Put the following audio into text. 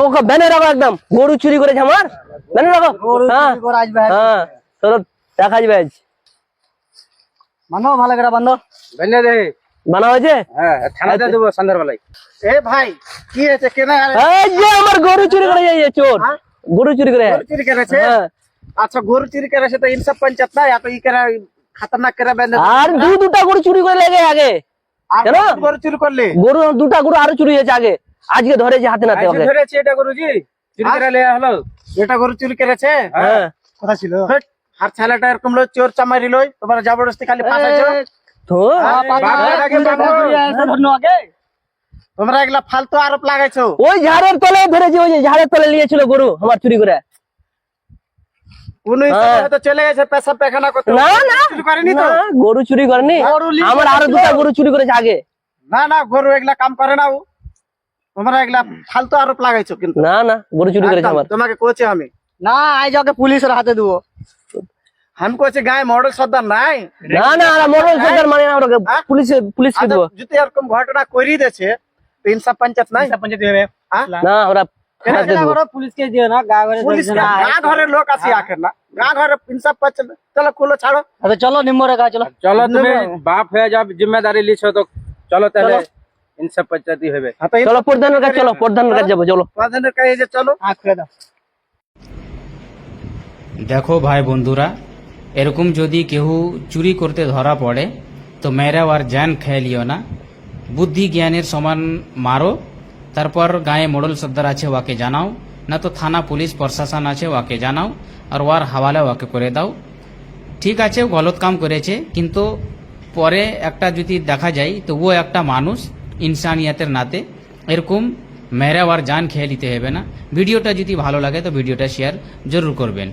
ওকে বেনে রাখো একদম, গরু চুরি করেছে আমার, বেনে রাখো। হ্যাঁ হ্যাঁ চলো দেখা যাবে আজ। বান্ধব ভালো করে বান্ধব বেঁধে দে। বানা হয়েছে? হ্যাঁ থানাতে দেবো সন্ধ্যাবেলায়। এ ভাই কি হয়েছে কেনা এই যে আমার গরু চুরি করে যাইছে চোর, গরু চুরি করে। গরু চুরি করেছে? হ্যাঁ। আচ্ছা গরু চুরি করেছে তো ইনসাফ পঞ্চায়েত না এত ই করে খতরনাক করে বেঁধে আর দুটা গরু চুরি করে লেগে আগে, আর কেন? গরু চুরি করলে গরু দুটা গরু আরো চুরি হয়েছে আগে, আজকে ধরেছে হাতে নাতে আজকে ওকে। ধরেছি এটা গুরুজি, চুরি করে লিয়া হলো। এটা গরু চুরি করেছে হ্যাঁ কথা ছিল আর ছেলেটা এরকম লো চোর চামারি লই তোমার জবরদস্তি খালি ফাঁসাইছো তো তোমরা এগুলা ফালতু আরোপ লাগাইছো ওই ঝাড়ের তলে ধরেছে, ওই যে ঝাড়ের তলে নিয়েছিল গরু আমার চুরি করে। কোন হিসাবে চলে গেছে পেশাব পায়খানা করতে না না চুরি করেনি তো না, গরু চুরি করেনি, গরু লিয়ে আমার আরো দুটা গরু চুরি করেছে আগে। না না গরু এগুলা কাম করে না ও। তোমরা এগুলা ফালতু আরোপ লাগাইছো কিন্তু না না গরু চুরি করেছে একদম, আমার। তোমাকে কোচে আমি না আজ ওকে পুলিশের হাতে দেবো। আমি কোচে গায়ে মডেল সর্দার নাই না না মোবাইল সরকার মানে আমরা হ্যাঁ? পুলিশকে দেবো। যদি এরকম ঘটনা করি দিয়েছে তো ইনসাফ পঞ্চায়েত নাই পঞ্চায়েত হবে হ্যাঁ? না ওরা হাতে দেবো। পুলিশকে দিও না, গা ঘরে পুলিশ গা ঘরের লোক আছে আখের না গা ঘরে ইনসাফ পঞ্চায়েত চলো খুলো ছাড়ো আচ্ছা চলো নিম্বরে গা চলো। চলো তুমি বাপ হয়ে যা জিম্মেদারি লিছো তো চলো তাহলে ইনসাফ পঞ্চায়েতই হবে। চলো প্রধানের কাছে, চলো প্রধানের কাছে যাবো চলো। প্রধানের কাছে যে চলো হাত খুলে দাও। দেখো ভাই বন্ধুরা, এরকম যদি কেউ চুরি করতে ধরা পড়ে তো মেরাও আর জান খেয়ে লিও না, বুদ্ধি জ্ঞানের সমান মারো, তারপর গায়ে মোড়ল সর্দার আছে ওকে জানাও, না তো থানা পুলিশ প্রশাসন আছে ওকে জানাও, আর ওর হাওয়ালা ওকে করে দাও। ঠিক আছে ও গলত কাম করেছে, কিন্তু পরে একটা যদি দেখা যায় তো ও একটা মানুষ, ইনসানিয়াতের নাতে এরকম মেরা আর জান খেয়ে নিতে হবে না। ভিডিওটা যদি ভালো লাগে তো ভিডিওটা শেয়ার জরুর করবেন।